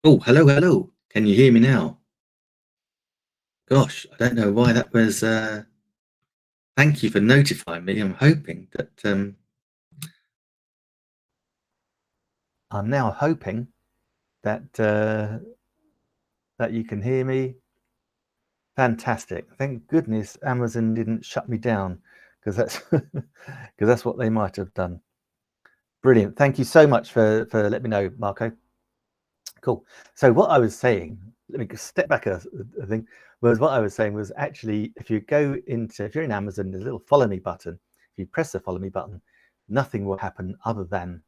Oh, hello, hello. Can you hear me now? Gosh, I don't know why that was. Thank you for notifying me. I'm now hoping that that you can hear me. Fantastic. Thank goodness Amazon didn't shut me down, because that's because that's what they might have done. Brilliant. Thank you so much for letting me know, Marco. Cool. So what I was saying, let me just step back a thing, was what I was saying was actually, if you're in Amazon, there's a little follow me button. If you press the follow me button, nothing will happen other than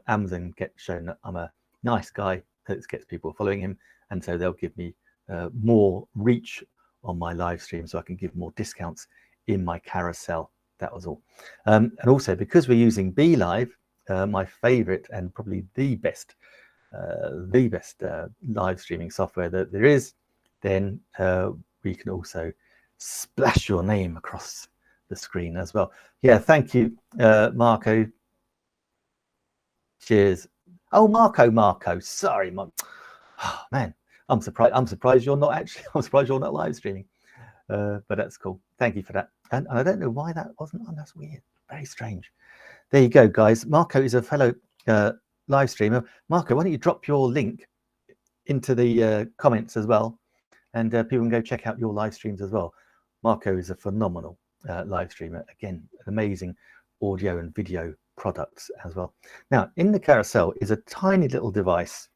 Amazon gets shown that I'm a nice guy that gets people following him. And so they'll give me more reach on my live stream, so I can give more discounts in my carousel. That was all. And also, because we're using Be Live, my favorite and probably the best live streaming software that there is, then we can also splash your name across the screen as well. Yeah, thank you, Marco. Cheers. Oh, Marco. Sorry, oh, man. I'm surprised you're not actually. I'm surprised you're not live streaming. But that's cool. Thank you for that. And I don't know why that wasn't on. That's weird. Very strange. There you go, guys. Marco is a fellow live streamer. Marco, why don't you drop your link into the comments as well, and people can go check out your live streams as well. Marco is a phenomenal live streamer. Again, amazing audio and video products as well. Now, in the carousel is a tiny little device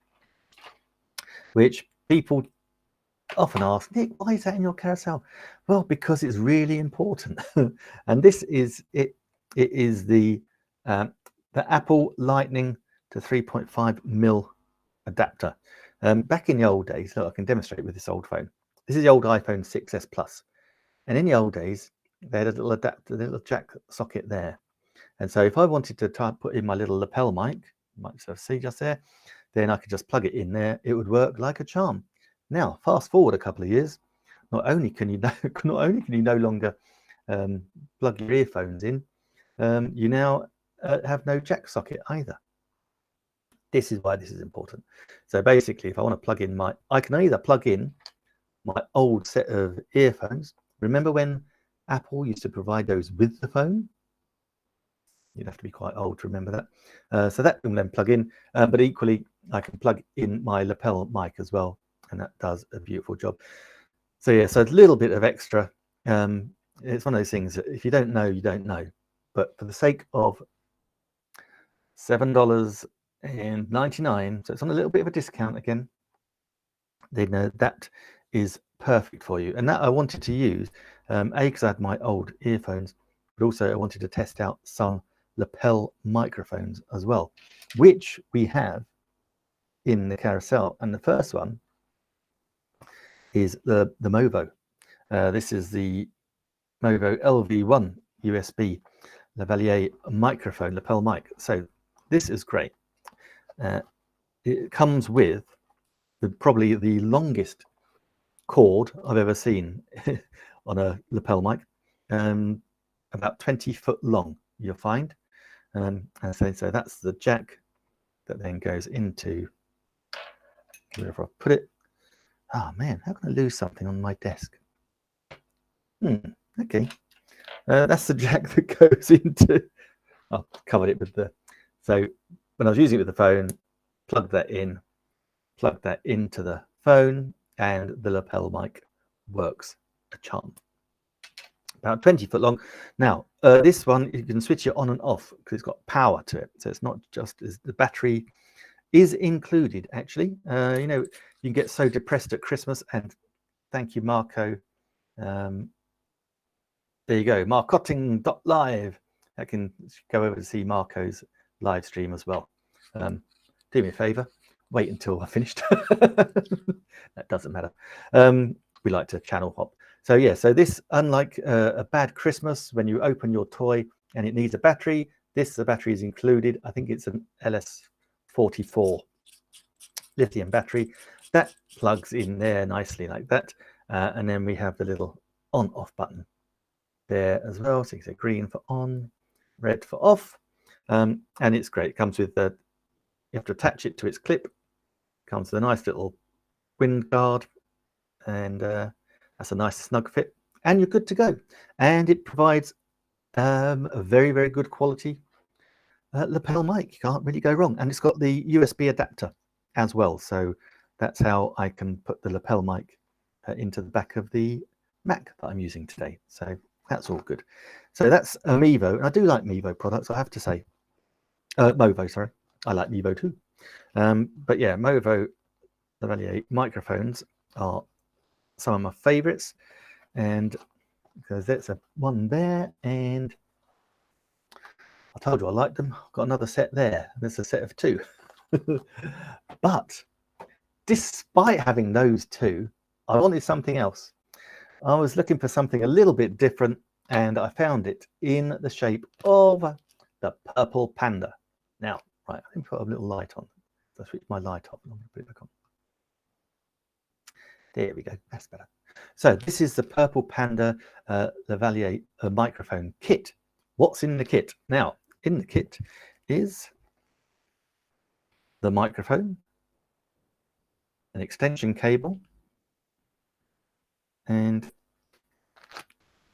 which people often ask, Nick, why is that in your carousel? Well, because it's really important. And this is it. It is the Apple Lightning to 3.5mm adapter. Back in the old days, look, I can demonstrate with this old phone. This is the old iPhone 6s Plus, and in the old days, they had a little adapter, a little jack socket there. And so, if I wanted to put in my little lapel mic, you might sort of see just there, then I could just plug it in there. It would work like a charm. Now, fast forward a couple of years, not only can you no longer plug your earphones in, you now have no jack socket either. This is why this is important. So basically, if I want to plug in I can either plug in my old set of earphones. Remember when Apple used to provide those with the phone? You'd have to be quite old to remember that. So that can then plug in, but equally, I can plug in my lapel mic as well, and that does a beautiful job. So yeah, so a little bit of extra. It's one of those things that if you don't know, you don't know. But for the sake of $7.99, so it's on a little bit of a discount again, then that is perfect for you. And that I wanted to use, because I had my old earphones, but also I wanted to test out some lapel microphones as well, which we have in the carousel. And the first one is the Movo. This is the Movo LV1 USB lavalier microphone, lapel mic. So this is great. It comes with probably the longest cord I've ever seen on a lapel mic, about 20 foot long, you'll find. And so that's the jack that then goes into wherever I put it. Oh man, how can I lose something on my desk? Okay. That's the jack that goes into. I covered it with so when I was using it with the phone, plug that into the phone, and the lapel mic works a charm. About 20 foot long. Now, this one, you can switch it on and off because it's got power to it. So it's not just the battery is included, actually. You can get so depressed at Christmas, and thank you, Marco. There you go, marketing.live. I can go over to see Marco's live stream as well. Do me a favor, wait until I finished. That doesn't matter. We like to channel hop. So yeah, so this, unlike a bad Christmas when you open your toy and it needs a battery, the battery is included. I think it's an LS44 lithium battery that plugs in there nicely like that. And then we have the little on-off button there as well. So you can say green for on, red for off. And it's great. It comes with you have to attach it to its clip, Comes with a nice little wind guard, and that's a nice snug fit, and you're good to go. And it provides a very, very good quality lapel mic. You can't really go wrong. And it's got the USB adapter as well, so that's how I can put the lapel mic into the back of the Mac that I'm using today. So that's all good. So that's a Mevo, and I do like Mevo products, I have to say. Movo, sorry. I like Mevo too. But yeah, Movo Lavalier microphones are some of my favorites, and because there's a one there, and I told you I liked them. Got another set there. There's a set of two. But despite having those two, I wanted something else. I was looking for something a little bit different, and I found it in the shape of the Purple Panda. Now, right, let me put a little light on. So I switch my light off and I'm going to put it back on. There we go, that's better. So this is the Purple Panda Lavalier microphone kit. What's in the kit? Now, in the kit is the microphone, an extension cable, and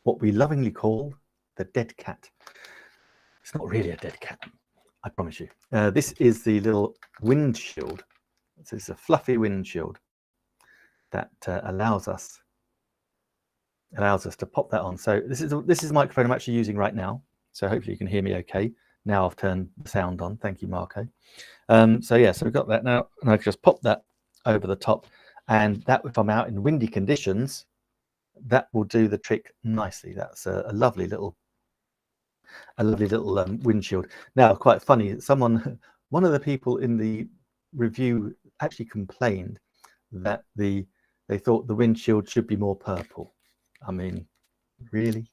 what we lovingly call the dead cat. It's not really a dead cat, I promise you. This is the little windshield. So it's a fluffy windshield that allows us to pop that on. So this is the microphone I'm actually using right now. So hopefully you can hear me okay. Now I've turned the sound on. Thank you, Marco. So yeah, so we've got that now, and I can just pop that over the top, and that, if I'm out in windy conditions, that will do the trick nicely. That's a lovely little windshield. Now, quite funny, one of the people in the review actually complained that they thought the windshield should be more purple. I mean, really?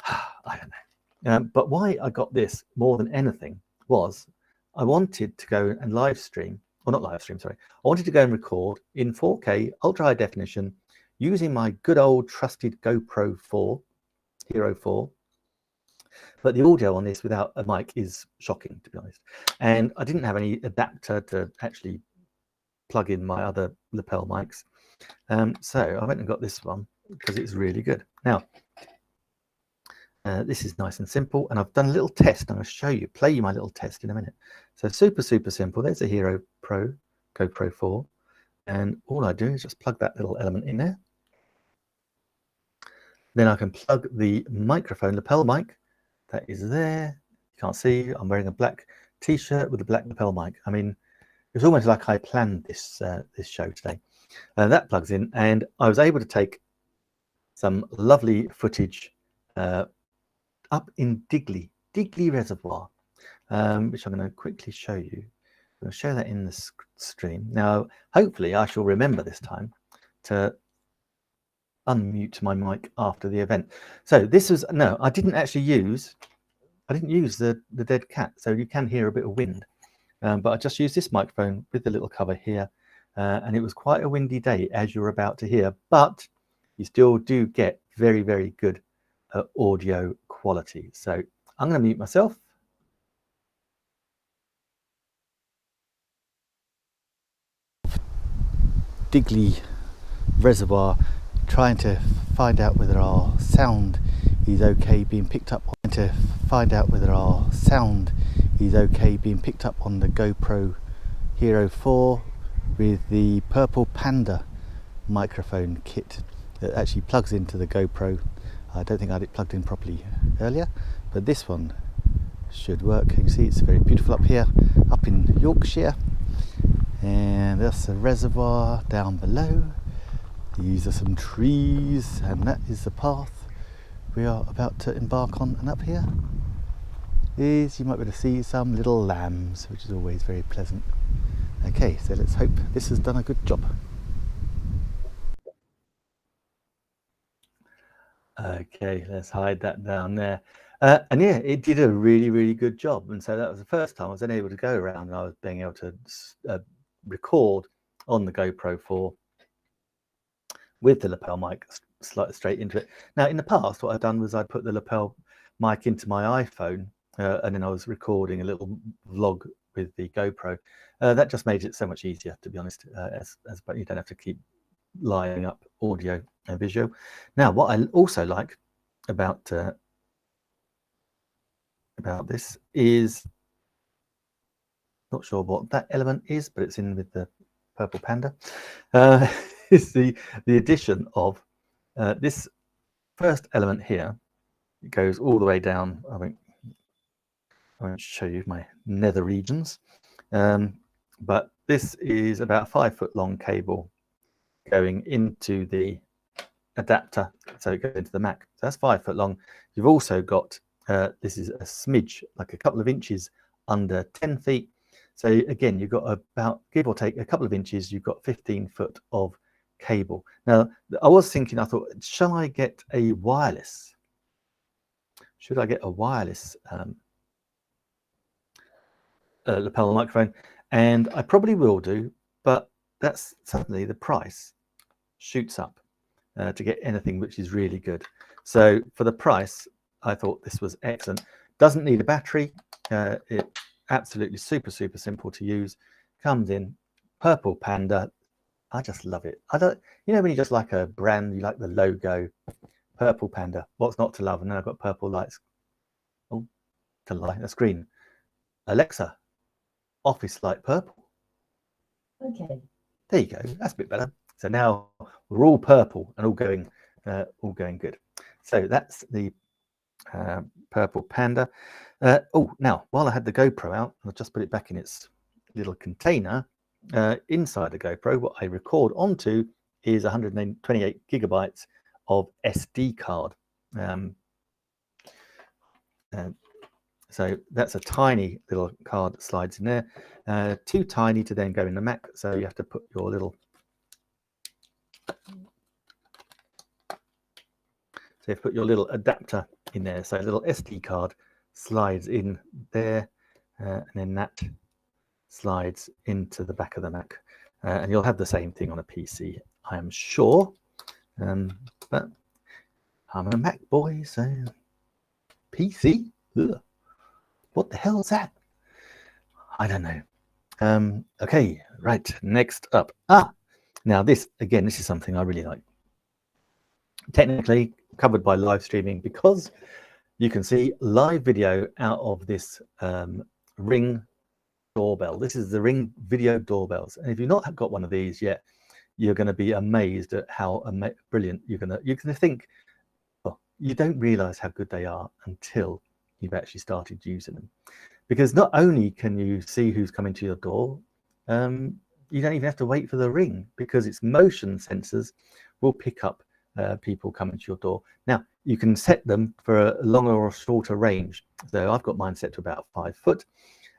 I don't know. But why I got this more than anything was I wanted to go and live stream, or not live stream, sorry. I wanted to go and record in 4K ultra high definition using my good old trusted GoPro 4, Hero 4. But the audio on this without a mic is shocking, to be honest. And I didn't have any adapter to actually plug in my other lapel mics. So I went and got this one because it's really good. Now, this is nice and simple, and I've done a little test. I'm going to show you, play you my little test in a minute. So super simple. There's a Hero Pro GoPro 4, and all I do is just plug that little element in there. Then I can plug the microphone, lapel mic, that is there. You can't see, I'm wearing a black t-shirt with a black lapel mic. I mean, it's almost like I planned this this show today. That plugs in, and I was able to take some lovely footage up in Digley Reservoir, which I'm going to quickly show you. I'm going to show that in the stream. Now, hopefully I shall remember this time to unmute my mic after the event. So this was, no, I didn't use the dead cat, so you can hear a bit of wind, but I just used this microphone with the little cover here, and it was quite a windy day, as you're about to hear, but you still do get very, very good audio quality. So I'm going to mute myself. Digley Reservoir, trying to find out whether our sound is okay being picked up on the GoPro Hero 4 with the Purple Panda microphone kit that actually plugs into the GoPro. I don't think I had it plugged in properly earlier, but this one should work. You can see it's very beautiful up here, up in Yorkshire, and that's the reservoir down below. These are some trees, and that is the path we are about to embark on. And up here is, you might be able to see some little lambs, which is always very pleasant. Okay, so let's hope this has done a good job. Okay, let's hide that down there. And yeah, it did a really, really good job. And so that was the first time I was then able to go around, and I was being able to record on the GoPro 4 with the lapel mic straight into it. Now, in the past, what I've done was I put the lapel mic into my iPhone, and then I was recording a little vlog with the GoPro. That just made it so much easier, to be honest, but you don't have to keep lining up audio and visual. Now, what I also like about this is, not sure what that element is, but it's in with the purple panda, is the addition of this first element here. It goes all the way down. I won't show you my nether regions, but this is about a 5-foot long cable going into the adapter, so it goes into the Mac. So that's 5 foot long. You've also got this is a smidge, like a couple of inches under 10 feet. So again, you've got about, give or take, a couple of inches. You've got 15 foot of cable. Now, I was thinking, I thought, shall I get a wireless? Should I get a wireless lapel microphone? And I probably will do, but that's suddenly the price shoots up to get anything which is really good. So for the price, I thought this was excellent. Doesn't need a battery. It absolutely super simple to use. Comes in purple panda. I just love it. I don't, you know, when you just like a brand, you like the logo, purple panda. What's not to love? And then I've got purple lights. Oh, to lie, that's green. Alexa, office light purple. Okay. There you go. That's a bit better. So now we're all purple and all going good. So that's the purple panda. Oh, now while I had the GoPro out, I'll just put it back in its little container. Inside the GoPro, what I record onto is 128 gigabytes of SD card. So that's a tiny little card that slides in there. Too tiny to then go in the Mac, so you have to put your little adapter in there. So a little SD card slides in there, and then that slides into the back of the Mac. And you'll have the same thing on a PC, I am sure. But I'm a Mac boy, so PC? Ugh. What the hell is that? I don't know. Okay, right, next up. Now this, again, this is something I really like. Technically covered by live streaming, because you can see live video out of this Ring doorbell. This is the Ring video doorbells, and if you've not got one of these yet, you're going to be amazed at how brilliant you're going to think. Well, you don't realize how good they are until you've actually started using them, because not only can you see who's coming to your door, you don't even have to wait for the ring, because its motion sensors will pick up people coming to your door. Now you can set them for a longer or shorter range. So I've got mine set to about 5 foot,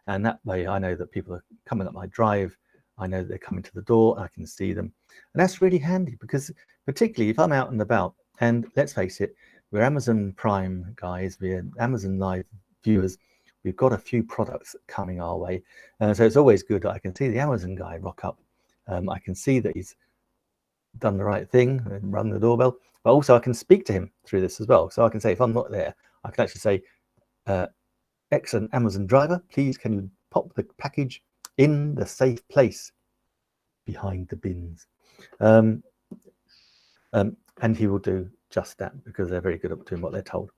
and that way I know that people are coming up my drive. I know they're coming to the door. I can see them, and that's really handy, because particularly if I'm out and about, and let's face it, we're Amazon Prime guys, we're Amazon Live viewers, we've got a few products coming our way, so it's always good that I can see the Amazon guy rock up. I can see that he's done the right thing and rung the doorbell, but also I can speak to him through this as well. So I can say, if I'm not there, I can actually say, excellent Amazon driver, please can you pop the package in the safe place behind the bins, and he will do just that, because they're very good at doing what they're told.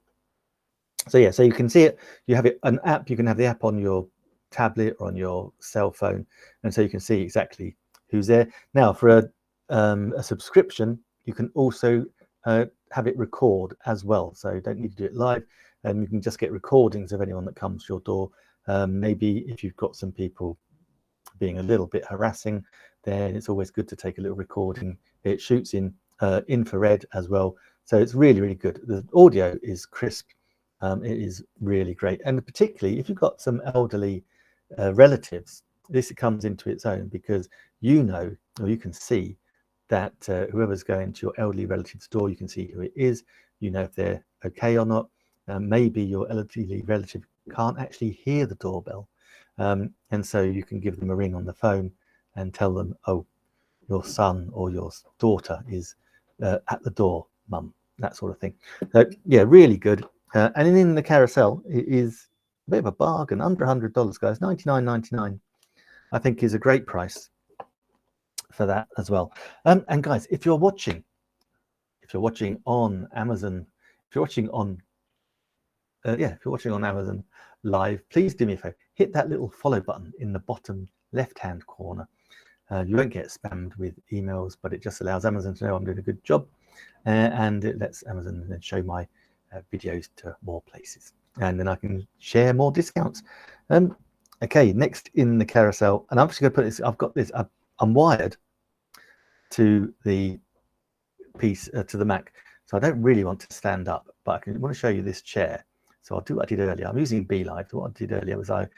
So yeah, so you can see it, you have it, an app, you can have the app on your tablet or on your cell phone, and so you can see exactly who's there. Now for a subscription, you can also have it record as well, so you don't need to do it live, and you can just get recordings of anyone that comes to your door. Maybe if you've got some people being a little bit harassing, then it's always good to take a little recording. It shoots in infrared as well, so it's really good. The audio is crisp. It is really great, and particularly if you've got some elderly relatives, this comes into its own, because you know, or you can see that whoever's going to your elderly relative's door, you can see who it is, you know if they're okay or not. Maybe your elderly relative can't actually hear the doorbell, and so you can give them a ring on the phone and tell them, oh, your son or your daughter is at the door, mum, that sort of thing. So yeah, really good. And in the carousel, it is a bit of a bargain, under $100, guys. $99.99, I think, is a great price for that as well. And guys, if you're watching on Amazon, if you're watching on Amazon Live, please do me a favor, hit that little follow button in the bottom left-hand corner. You won't get spammed with emails, but it just allows Amazon to know I'm doing a good job, and it lets Amazon then show my videos to more places, and then I can share more discounts. Okay, next in the carousel, and I'm just going to put this. I've got this. I'm wired to the piece to the Mac, so I don't really want to stand up, but I want to show you this chair. So I'll do what I did earlier. I'm using BeLive. What I did earlier was I'm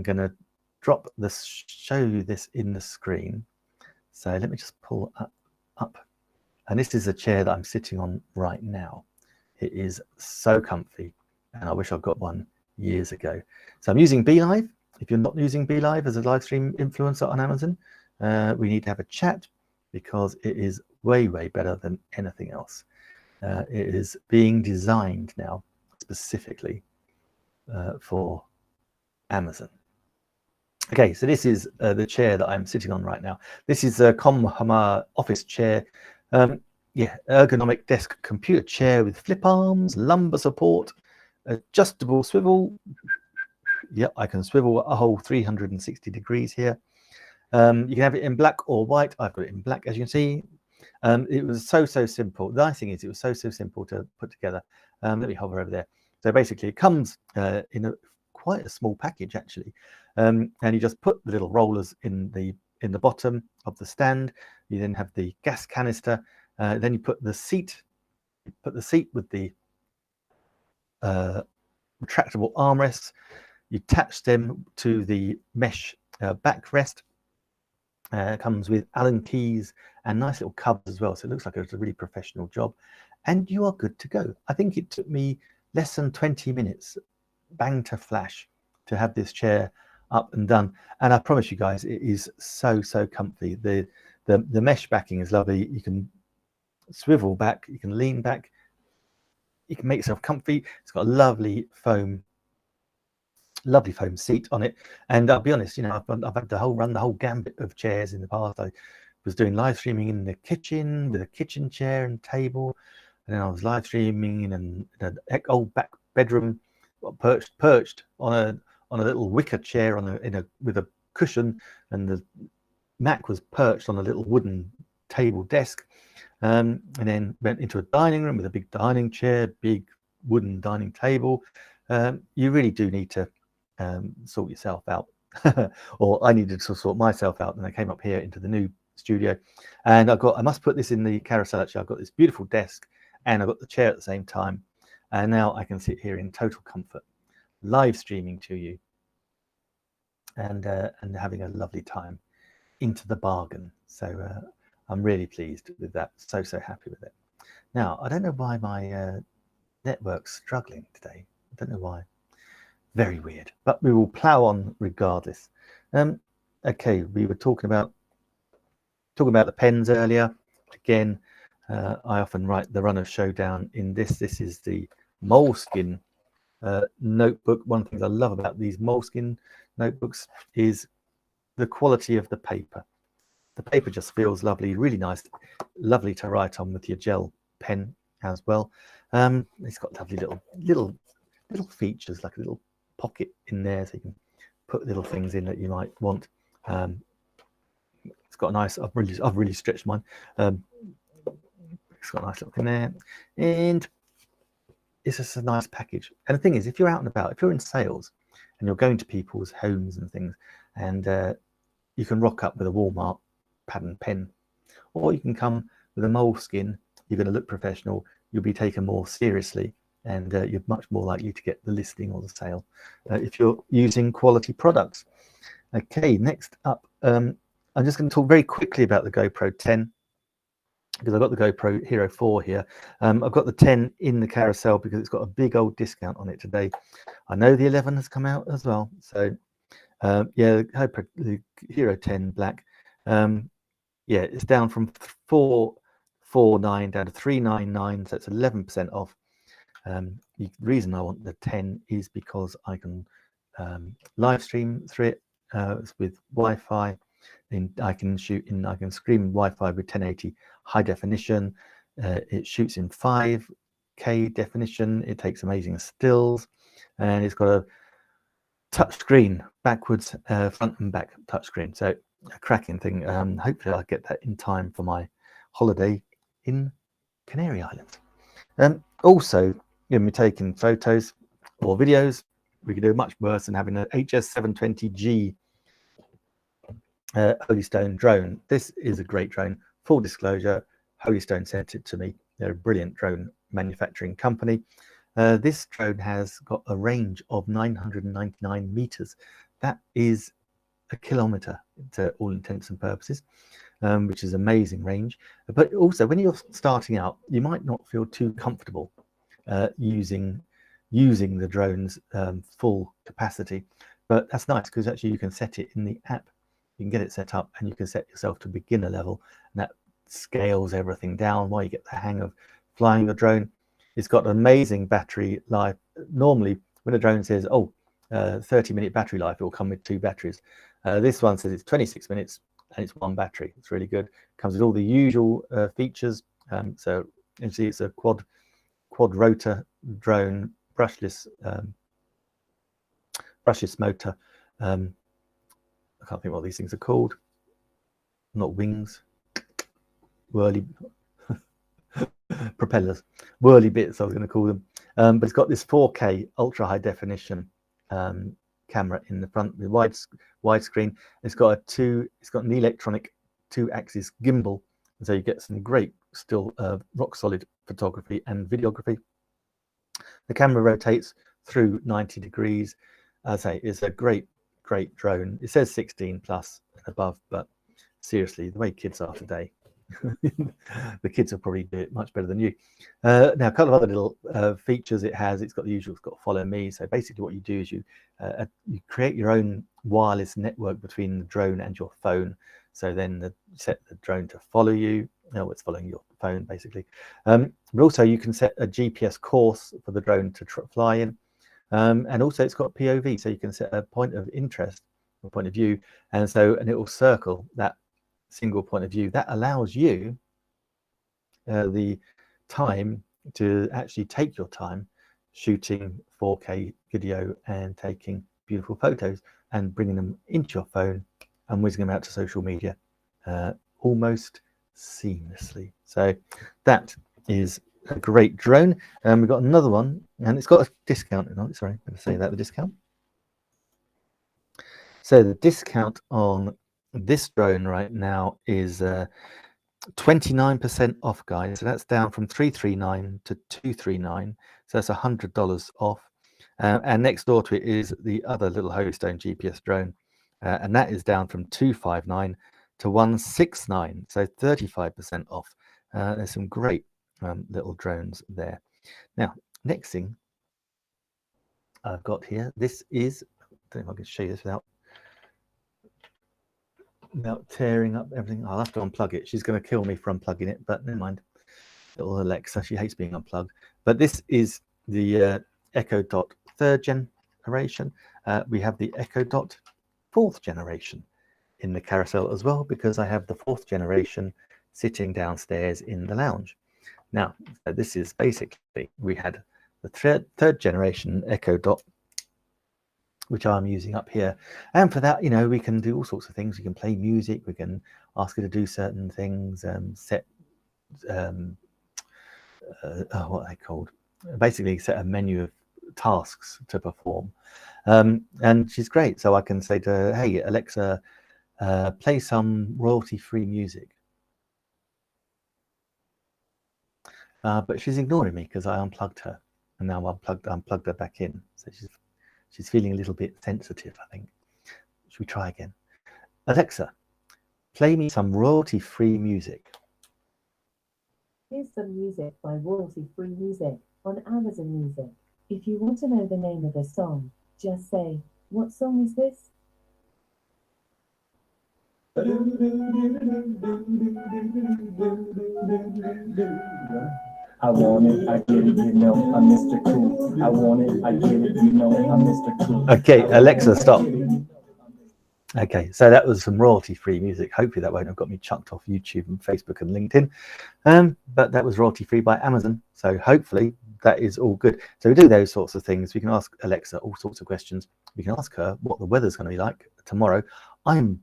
going to drop this, show you this in the screen. So let me just pull up, and this is a chair that I'm sitting on right now. It is so comfy, and I wish I'd got one years ago. So I'm using BeLive. If you're not using BeLive as a live stream influencer on Amazon, we need to have a chat, because it is way better than anything else. It is being designed now specifically for Amazon. Okay, so this is the chair that I'm sitting on right now. This is a Comhammer office chair. Yeah, ergonomic desk computer chair with flip arms, lumbar support, adjustable swivel. Yep, I can swivel a whole 360 degrees here. You can have it in black or white. I've got it in black, as you can see. It was so simple. The nice thing is it was so simple to put together. Let me hover over there. So basically it comes in quite a small package, actually, and you just put the little rollers in the bottom of the stand. You then have the gas canister, then you put the seat. With the retractable armrests. You attach them to the mesh backrest. It comes with Allen keys and nice little covers as well, so it looks like it's a really professional job, and you are good to go. I think it took me less than 20 minutes, bang to flash, to have this chair up and done. And I promise you guys, it is so comfy. The mesh backing is lovely. You can swivel back, you can lean back, you can make yourself comfy. It's got a lovely foam seat on it. And I'll be honest, you know, I've had run the whole gambit of chairs in the past. I was doing live streaming in the kitchen with a kitchen chair and table, and then I was live streaming in an old back bedroom, perched on a little wicker chair with a cushion, and the Mac was perched on a little wooden table desk, and then went into a dining room with a big dining chair, big wooden dining table. You really do need to sort yourself out, or I needed to sort myself out, and I came up here into the new studio, and I must put this in the carousel, actually. I've got this beautiful desk, and I've got the chair at the same time, and now I can sit here in total comfort, live streaming to you, and having a lovely time into the bargain. So I'm really pleased with that. So happy with it. Now, I don't know why my network's struggling today. I don't know why. Very weird, but we will plow on regardless. Okay, we were talking about the pens earlier. Again, I often write the Runner Showdown in this. This is the Moleskine notebook. One of the things I love about these Moleskine notebooks is the quality of the paper. The paper just feels lovely, really nice, lovely to write on with your gel pen as well. It's got lovely little features, like a little pocket in there, so you can put little things in that you might want. It's got a nice, I've really stretched mine. It's got a nice little thing there, and it's just a nice package. And the thing is, if you're out and about, if you're in sales and you're going to people's homes and things, and you can rock up with a Walmart pad and pen, or you can come with a Moleskine. You're going to look professional, you'll be taken more seriously, and you're much more likely to get the listing or the sale if you're using quality products. Okay, next up, I'm just going to talk very quickly about the GoPro 10, because I've got the GoPro Hero 4 here. I've got the 10 in the carousel because it's got a big old discount on it today. I know the 11 has come out as well. So yeah, the Hero 10 Black, yeah, it's down from 449 down to 399, so it's 11% off. The reason I want the 10 is because I can live stream through it with Wi-Fi. I can shoot in, I can stream Wi-Fi with 1080 high definition. It shoots in 5K definition. It takes amazing stills, and it's got a touch screen backwards, front and back touch screen. So a cracking thing. Hopefully I'll get that in time for my holiday in Canary Islands. Also, when we're taking photos or videos, we can do much worse than having an HS720G Holystone drone. This is a great drone. Full disclosure, Holystone sent it to me. They're a brilliant drone manufacturing company. This drone has got a range of 999 meters. That is a kilometer to all intents and purposes, which is amazing range. But also, when you're starting out, you might not feel too comfortable using the drone's full capacity. But that's nice because actually you can set it in the app. You can get it set up and you can set yourself to beginner level, and that scales everything down while you get the hang of flying your drone. It's got an amazing battery life. Normally when a drone says 30-minute battery life, it will come with 2 batteries. This one says it's 26 minutes and it's 1 battery. It's really good. Comes with all the usual features. So you see it's a quad rotor drone, brushless motor. I can't think what these things are called. Not wings, whirly propellers, whirly bits I was going to call them. But it's got this 4K ultra high definition camera in the front with widescreen. It's got an electronic 2-axis gimbal, and so you get some great still rock solid photography and videography. The camera rotates through 90 degrees. As I say, it's a great drone. It says 16 plus and above, but seriously, the way kids are today, the kids will probably do it much better than you. Now, a couple of other little features it has. It's got the usual. It's got follow me. So basically, what you do is you create your own wireless network between the drone and your phone. So then you set the drone to follow you. No, it's following your phone basically. But also you can set a GPS course for the drone to fly in. And also it's got POV, so you can set a point of interest or point of view, and it will circle that single point of view. That allows you the time to actually take your time shooting 4K video and taking beautiful photos and bringing them into your phone and whizzing them out to social media almost seamlessly. So that is a great drone. We've got another one, and it's got a discount on it. Sorry, I'm going to say that the discount. So the discount on this drone right now is 29% off, guys. So that's down from $339 to $239. So that's $100 off. And next door to it is the other little Holystone GPS drone, and that is down from $259 to $169. So 35% off. There's some great little drones there. Now, next thing I've got here, this is, I don't know if I can show you this without tearing up everything. I'll have to unplug it. She's going to kill me for unplugging it, but never mind. Little Alexa, she hates being unplugged. But this is the Echo Dot 3rd generation. We have the Echo Dot 4th generation in the carousel as well, because I have the 4th generation sitting downstairs in the lounge. Now, this is basically, we had the third generation Echo Dot, which I'm using up here. And for that, you know, we can do all sorts of things. We can play music, we can ask her to do certain things, set, what are they called? Basically set a menu of tasks to perform. And she's great. So I can say to her, hey, Alexa, play some royalty-free music. But she's ignoring me because I unplugged her, and now unplugged her back in. So she's feeling a little bit sensitive, I think. Should we try again? Alexa, play me some royalty-free music. Here's some music by Royalty-Free Music on Amazon Music. If you want to know the name of a song, just say, what song is this? I want it, I get it, you know, I'm Mr. Cool. I want it, I get it, you know, I'm Mr. Cool. Okay, Alexa, stop. Okay, so that was some royalty-free music. Hopefully that won't have got me chucked off YouTube and Facebook and LinkedIn. But that was royalty-free by Amazon. So hopefully that is all good. So we do those sorts of things. We can ask Alexa all sorts of questions. We can ask her what the weather's going to be like tomorrow. I'm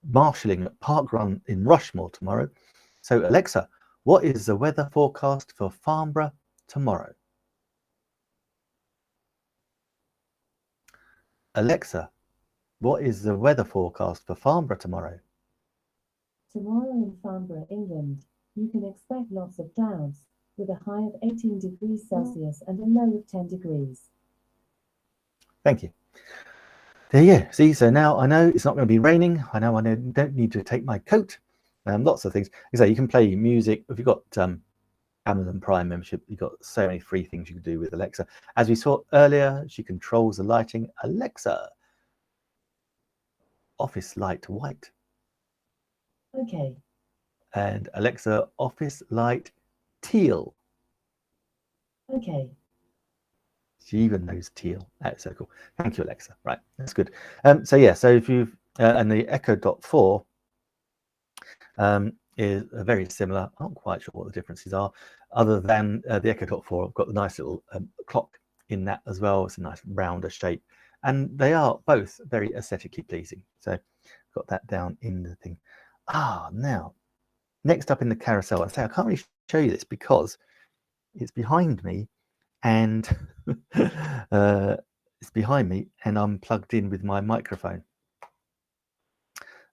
marshalling at Park Run in Rushmore tomorrow. So Alexa, what is the weather forecast for Farnborough tomorrow? Alexa, what is the weather forecast for Farnborough tomorrow? Tomorrow in Farnborough, England, you can expect lots of clouds, with a high of 18 degrees Celsius and a low of 10 degrees. Thank you. There you go. See, so now I know it's not going to be raining. I know don't need to take my coat. Lots of things. So you can play music. If you've got Amazon Prime membership, you've got so many free things you can do with Alexa. As we saw earlier, she controls the lighting. Alexa, office light white. Okay. And Alexa, office light teal. Okay. She even knows teal. That's so cool. Thank you, Alexa. Right, that's good. So yeah, so if you've and the Echo Dot 4 is very similar. I'm not quite sure what the differences are, other than the Echo Dot 4. I've got the nice little clock in that as well. It's a nice rounder shape, and they are both very aesthetically pleasing. So got that down in the thing. Now next up in the carousel, I say I can't really show you this because it's behind me, and it's behind me, and I'm plugged in with my microphone.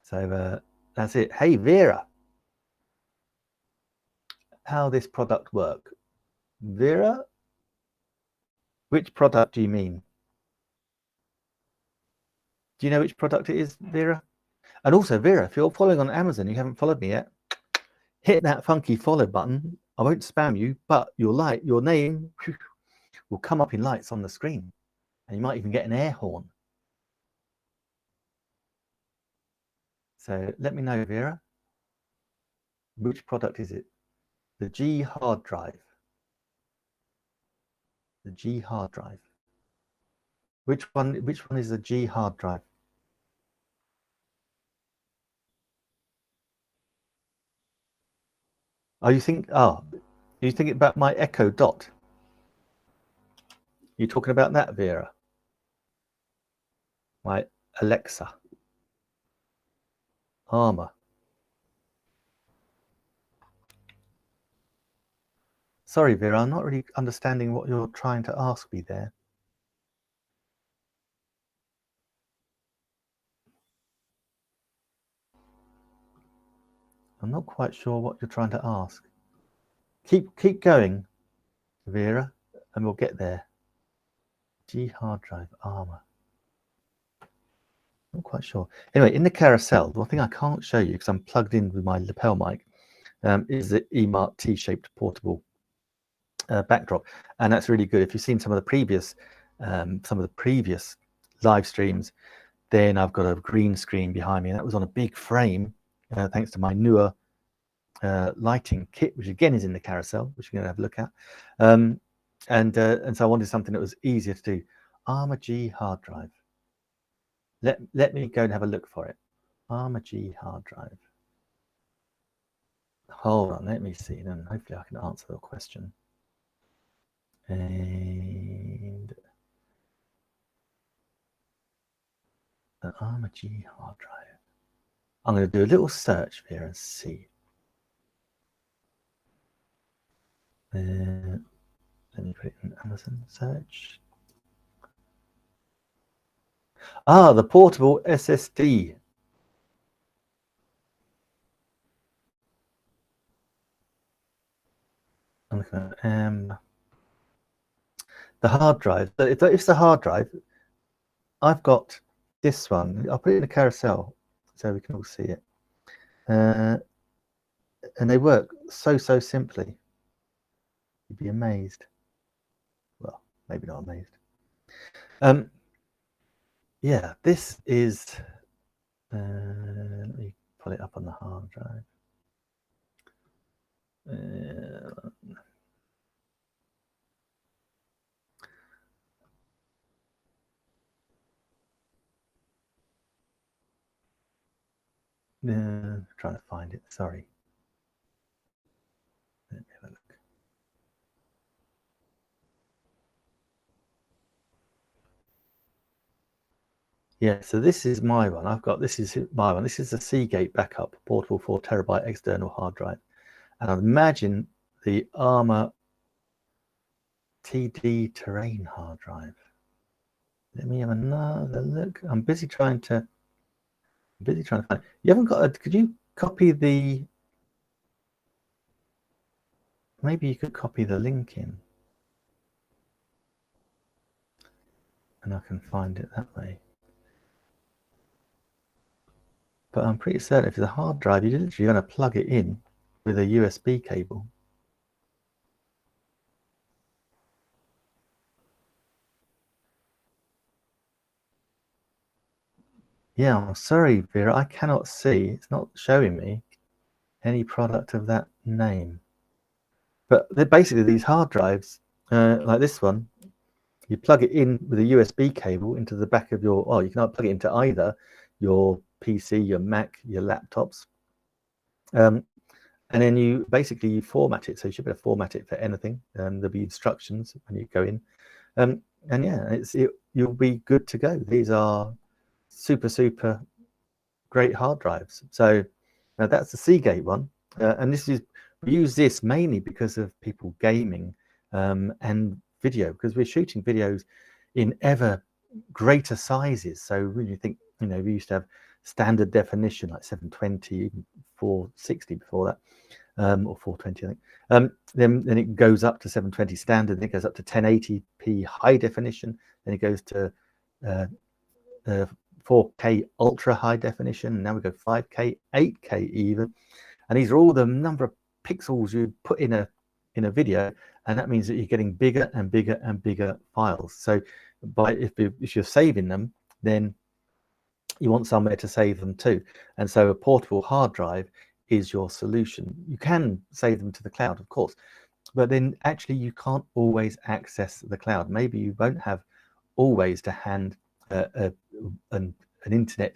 So that's it. Hey Vera, how this product work? Vera, which product do you mean? Do you know which product it is, Vera? And also, Vera, if you're following on Amazon, you haven't followed me yet, hit that funky follow button. I won't spam you, but your name will come up in lights on the screen, and you might even get an air horn. So let me know, Vera, which product is it? The G hard drive. The G hard drive. Which one is the G hard drive? You thinking about my Echo Dot? You talking about that, Vera? My Alexa. Armor. Sorry, Vera, I'm not really understanding what you're trying to ask me there. I'm not quite sure what you're trying to ask. Keep going, Vera, and we'll get there. G hard drive, armor. Not quite sure. Anyway, in the carousel, the one thing I can't show you because I'm plugged in with my lapel mic is the eMart T-shaped portable backdrop, and that's really good. If you've seen some of the previous live streams, then I've got a green screen behind me, and that was on a big frame, thanks to my newer lighting kit, which again is in the carousel, which you're going to have a look at. And so I wanted something that was easier to do. Armor G hard drive. Let me go and have a look for it. Armor G hard drive. Hold on, let me see, and hopefully I can answer the question. And an Armor G hard drive. I'm going to do a little search here and see. Let me put it in Amazon search. The portable SSD. I'm looking at the hard drive. So if it's the hard drive, I've got this one. I'll put it in a carousel so we can all see it. And they work so simply. You'd be amazed. Well, maybe not amazed. Yeah, this is. Let me pull it up on the hard drive. Trying to find it. Sorry. Let me have a look. Yeah, so this is my one. This is my one. This is a Seagate backup portable 4 terabyte external hard drive, and I'd imagine the Armor TD Terrain hard drive. Let me have another look. I'm busy trying to find it. You haven't got a, could you copy the, maybe you could copy the link in and I can find it that way. But I'm pretty certain if it's a hard drive, you're literally going to plug it in with a USB cable. Yeah, I'm sorry, Vera, I cannot see. It's not showing me any product of that name. But they're basically these hard drives, like this one, you plug it in with a USB cable into the back of your, well, you can plug it into either your PC, your Mac, your laptops. And then you basically format it. So you should be able to format it for anything. There'll be instructions when you go in. And yeah, you'll be good to go. These are super great hard drives. So now that's the Seagate one. And we use this mainly because of people gaming and video, because we're shooting videos in ever greater sizes. So when you think, we used to have standard definition like 720, even 460 before that, or 420, I think. Then it goes up to 720 standard, then it goes up to 1080p high definition, then it goes to 4K ultra high definition, and now we go 5K, 8K even, and these are all the number of pixels you put in a video, and that means that you're getting bigger and bigger and bigger files. So if you're saving them, then you want somewhere to save them too, and so a portable hard drive is your solution. You can save them to the cloud, of course, but then actually you can't always access the cloud. Maybe you won't have always to hand an internet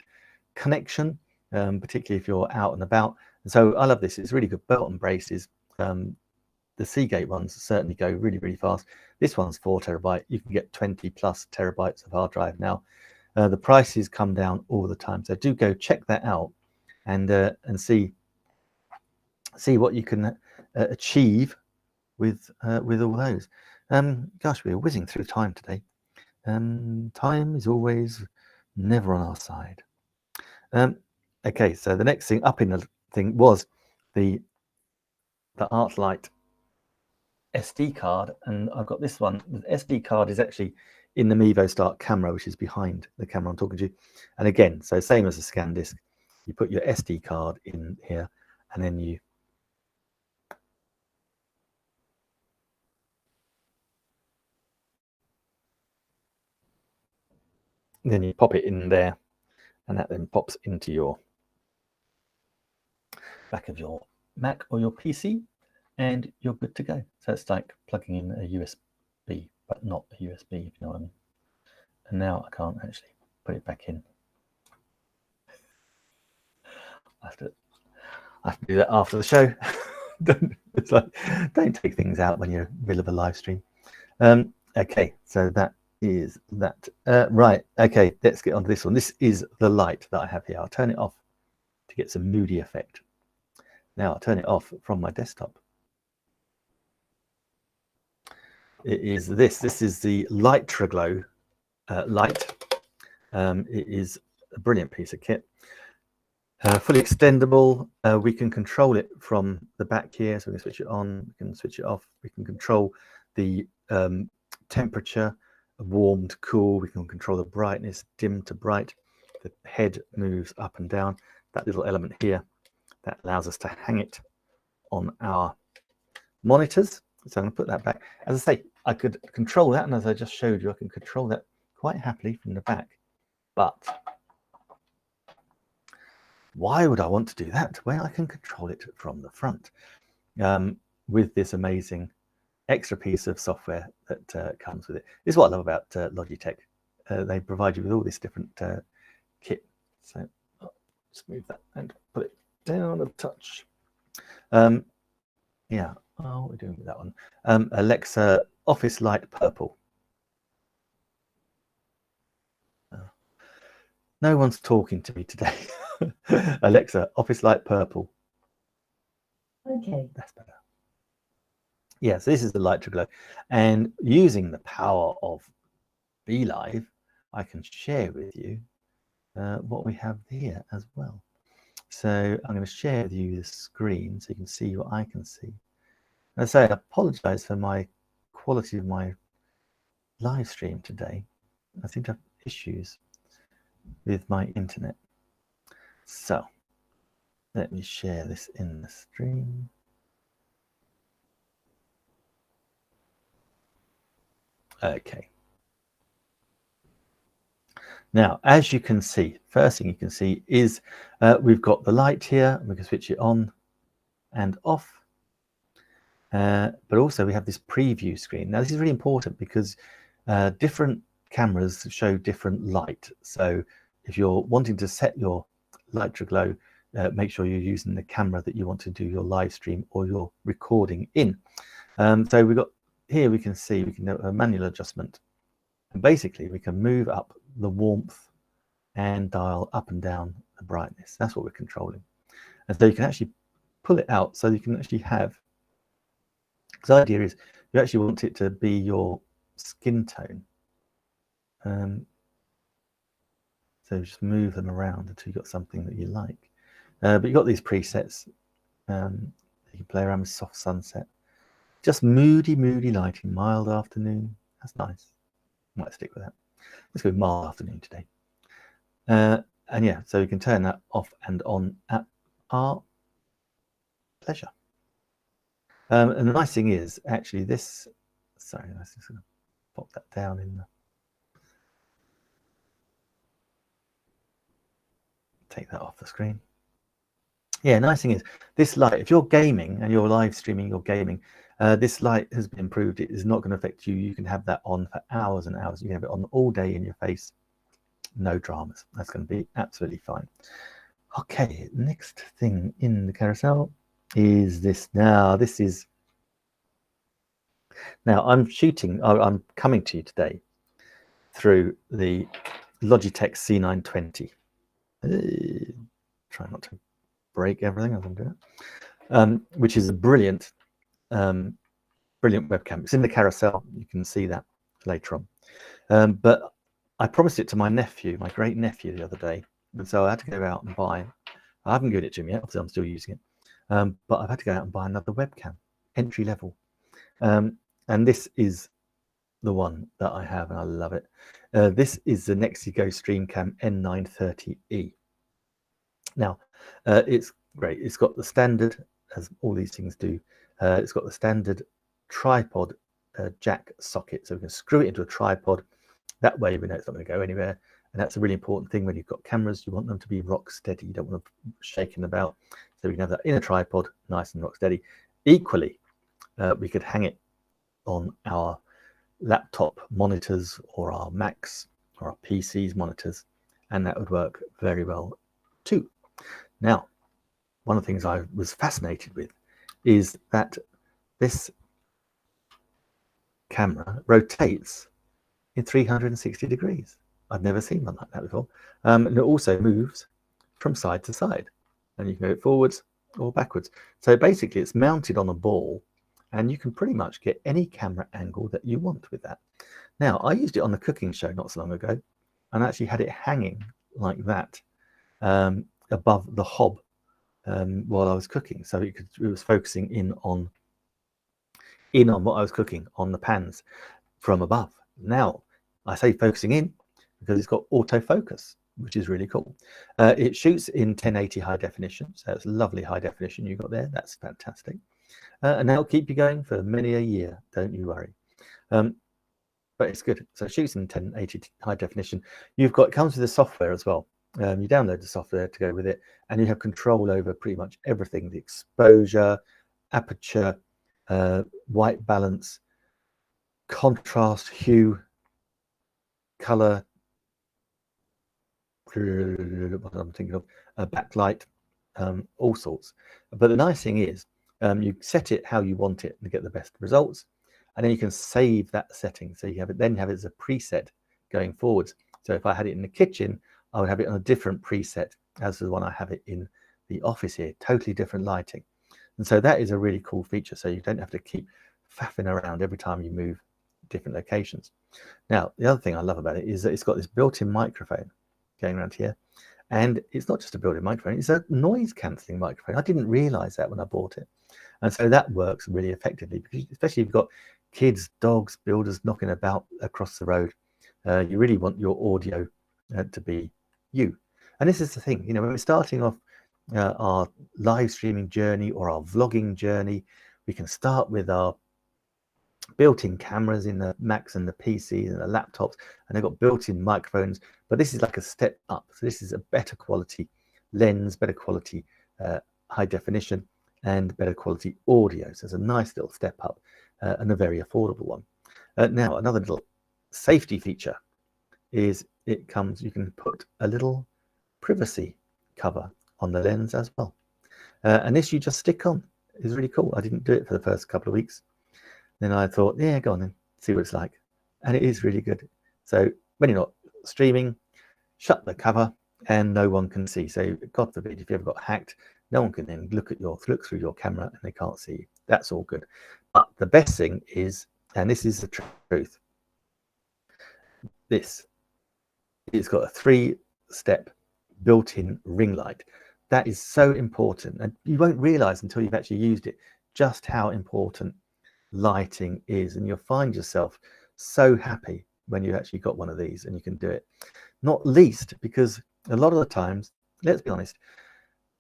connection, particularly if you're out and about. And so I love this. It's really good belt and braces. The Seagate ones certainly go really fast. This one's 4 terabyte. You can get 20 plus terabytes of hard drive now. The prices come down all the time, so do go check that out and see what you can achieve with all those. Gosh, we're whizzing through time today. Time is always never on our side. Okay, so the next thing up in the thing was the ArcLight SD card, and I've got this one. The SD card is actually in the Mevo Start camera, which is behind the camera I'm talking to you. And again, so same as a scan disc, you put your SD card in here, and then you pop it in there, and that then pops into your back of your Mac or your PC, and you're good to go. So it's like plugging in a USB, but not a USB, if you know what I mean. And now I can't actually put it back in. I have to do that after the show. It's like, don't take things out when you're in the middle of a live stream. Okay, so that is that. Right, okay, let's get on to this one. This is the light that I have here. I'll turn it off to get some moody effect. Now I'll turn it off from my desktop. It is this. This is the Lightraglow light. It is a brilliant piece of kit. Fully extendable. We can control it from the back here, so we can switch it on, we can switch it off, we can control the temperature, warm to cool, we can control the brightness, dim to bright. The head moves up and down. That little element here, that allows us to hang it on our monitors. So I'm going to put that back. As I say, I could control that, and as I just showed you, I can control that quite happily from the back. But why would I want to do that when I can control it from the front with this amazing extra piece of software that comes with it? This is what I love about Logitech. They provide you with all this different kit. So Just move that and put it down a touch. Yeah, oh, what are we doing with that one? Alexa, office light purple. No one's talking to me today. Alexa, office light purple. Okay. That's better. Yeah, so this is the light to glow. And using the power of Be Live, I can share with you what we have here as well. So I'm going to share with you the screen so you can see what I can see. And I say I apologize for my quality of my live stream today. I seem to have issues with my internet. So let me share this in the stream. Okay. Now, as you can see, first thing you can see is we've got the light here. We can switch it on and off. But also we have this preview screen. Now, this is really important because different cameras show different light. So if you're wanting to set your light to glow, make sure you're using the camera that you want to do your live stream or your recording in. So we've got here, we can see we can do a manual adjustment. And basically we can move up the warmth and dial up and down the brightness. That's what we're controlling. And so you can actually pull it out so you can actually have, because the idea is you actually want it to be your skin tone. So just move them around until you've got something that you like. But you've got these presets. You can play around with soft sunset. Just moody lighting, mild afternoon. That's nice. Might stick with that. Let's go mild afternoon today. And yeah, so you can turn that off and on at our pleasure. And the nice thing is actually this, sorry, let's just pop that down in the, take that off the screen. Yeah, nice thing is this light, if you're gaming and you're live streaming your gaming, this light has been improved. It is not going to affect you. You can have that on for hours and hours. You can have it on all day in your face. No dramas. That's going to be absolutely fine. Okay, next thing in the carousel is this. Now, this is, now I'm coming to you today through the Logitech C920. Try not to break everything as I'm doing it, which is a brilliant webcam. It's in the carousel. You can see that later on. But I promised it to my nephew, my great nephew, the other day, and so I had to go out and buy. I haven't given it to him yet. Obviously, I'm still using it, but I've had to go out and buy another webcam, entry level, and this is the one that I have, and I love it. This is the Nexigo StreamCam N930E. Now, it's great. It's got the standard, as all these things do. It's got the standard tripod jack socket, so we can screw it into a tripod. That way we know it's not going to go anywhere, and that's a really important thing when you've got cameras. You want them to be rock steady. You don't want them shaking about, so we can have that in a tripod, nice and rock steady. Equally, we could hang it on our laptop monitors or our Macs or our PCs monitors, and that would work very well too. Now, one of the things I was fascinated with is that this camera rotates in 360 degrees. I've never seen one like that before. And it also moves from side to side, and you can go forwards or backwards. So basically it's mounted on a ball, and you can pretty much get any camera angle that you want with that. Now, I used it on the cooking show not so long ago, and actually had it hanging like that above the hob while I was cooking, so it was focusing in on what I was cooking on the pans from above. Now, I say focusing in because it's got autofocus, which is really cool. It shoots in 1080 high definition, so it's lovely high definition you got there. That's fantastic. And that'll keep you going for many a year, don't you worry. But it's good. So it shoots in 1080 high definition. It comes with the software as well. You download the software to go with it, and you have control over pretty much everything: the exposure, aperture, white balance, contrast, hue, color, what I'm thinking of, a backlight, all sorts. But the nice thing is, you set it how you want it to get the best results, and then you can save that setting. So you have it as a preset going forwards. So if I had it in the kitchen, I would have it on a different preset as the one I have it in the office here, totally different lighting. And so that is a really cool feature. So you don't have to keep faffing around every time you move different locations. Now, the other thing I love about it is that it's got this built-in microphone going around here. And it's not just a built-in microphone, it's a noise cancelling microphone. I didn't realize that when I bought it. And so that works really effectively, because especially if you've got kids, dogs, builders knocking about across the road. You really want your audio to be you. And this is the thing, when we're starting off our live streaming journey or our vlogging journey, we can start with our built-in cameras in the Macs and the PCs and the laptops, and they've got built-in microphones, but this is like a step up. So this is a better quality lens, better quality high definition, and better quality audio. So it's a nice little step up and a very affordable one. Now, another little safety feature is you can put a little privacy cover on the lens as well. And this you just stick on. It's really cool. I didn't do it for the first couple of weeks. Then I thought, yeah, go on then, see what it's like. And it is really good. So when you're not streaming, shut the cover and no one can see. So God forbid, if you ever got hacked, no one can then look through your camera and they can't see you. That's all good. But the best thing is, and this is the truth, it's got a 3-step built-in ring light. That is so important, and you won't realize until you've actually used it just how important lighting is, and you'll find yourself so happy when you actually got one of these and you can do it. Not least because a lot of the times, let's be honest,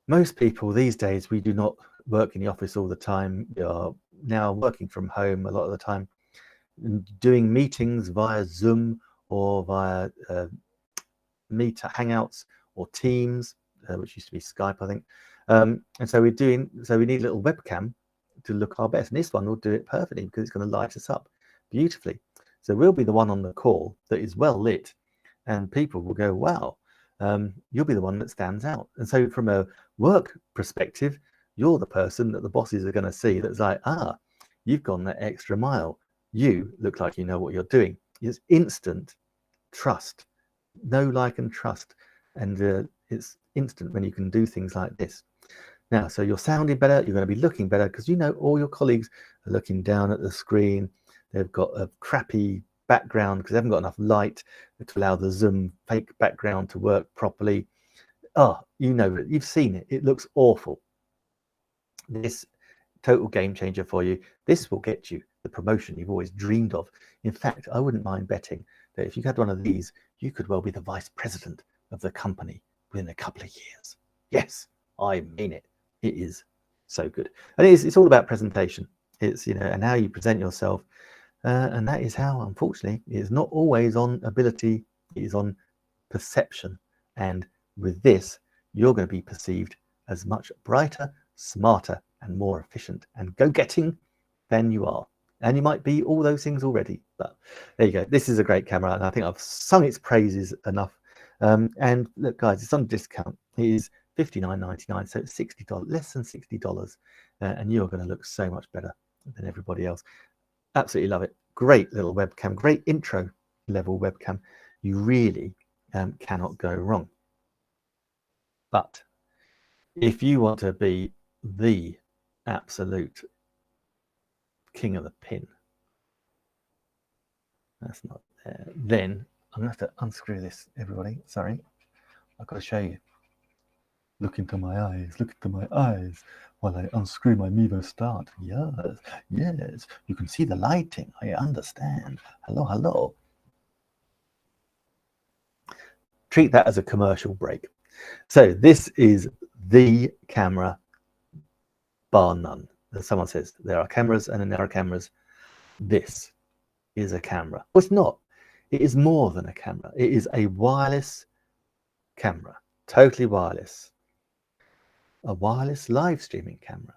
most people these days, we do not work in the office all the time. We are now working from home a lot of the time, doing meetings via Zoom or via Hangouts or Teams, which used to be Skype, I think. And so we need a little webcam to look our best, and this one will do it perfectly because it's going to light us up beautifully. So we'll be the one on the call that is well lit, and people will go, wow, you'll be the one that stands out. And so from a work perspective, you're the person that the bosses are going to see that's like, you've gone that extra mile, you look like you know what you're doing. It's instant trust, know, like, and trust, and it's instant when you can do things like this. Now, so you're sounding better, you're going to be looking better, because all your colleagues are looking down at the screen. They've got a crappy background because they haven't got enough light to allow the Zoom fake background to work properly. You've seen it. It looks awful. This total game changer for you. This will get you the promotion you've always dreamed of. In fact, I wouldn't mind betting that if you had one of these, you could well be the vice president of the company within a couple of years. Yes, I mean it. It is so good. And it's all about presentation. It's, and how you present yourself. And that is how, unfortunately, it is not always on ability. It is on perception. And with this, you're going to be perceived as much brighter, smarter, and more efficient and go-getting than you are. And you might be all those things already. But there you go. This is a great camera, and I think I've sung its praises enough. And look, guys, it's on discount. It is $59.99, so it's $60, less than $60, and you're going to look so much better than everybody else. Absolutely love it. Great little webcam, great intro level webcam. You really cannot go wrong. But if you want to be the absolute king of the pin, that's not there, then I'm going to have to unscrew this, everybody. Sorry, I've got to show you. Look into my eyes while I unscrew my Mevo Start. Yes, you can see the lighting. I understand. Hello. Treat that as a commercial break. So this is the camera, bar none. As someone says, there are cameras and then there are cameras. This is a camera. Well, it's not. It is more than a camera. It is a wireless camera, totally wireless. A wireless live streaming camera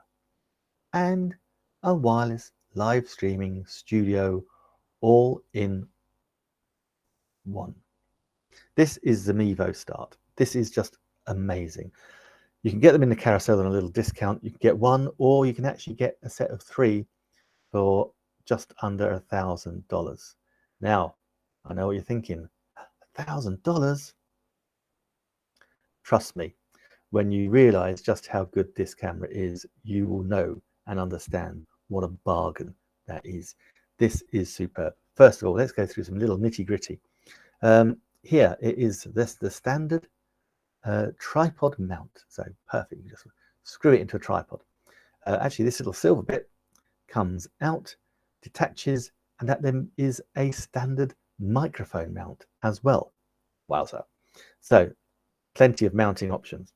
and a wireless live streaming studio all in one. This is the Mevo Start. This is just amazing. You can get them in the carousel on a little discount. You can get one, or you can actually get a set of 3 for just under $1,000. Now, I know what you're thinking. $1,000? Trust me, when you realize just how good this camera is, you will know and understand what a bargain that is. This is superb. First of all, let's go through some little nitty-gritty. Here it is the standard tripod mount. So perfect. You just screw it into a tripod. Actually, this little silver bit comes out, detaches, and that then is a standard microphone mount as well. Wowza. So plenty of mounting options.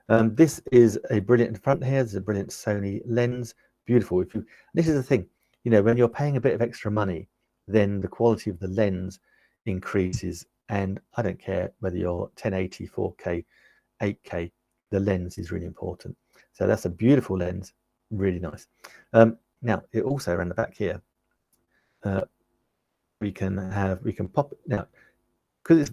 This is a brilliant in front here. There's a brilliant Sony Lens. Beautiful. This is the thing, you know, when you're paying a bit of extra money, then the quality of the lens increases. And I don't care whether you're 1080, 4K, 8K, the lens is really important. So that's a beautiful lens, really nice. Now it also around the back here, we can pop it now because it's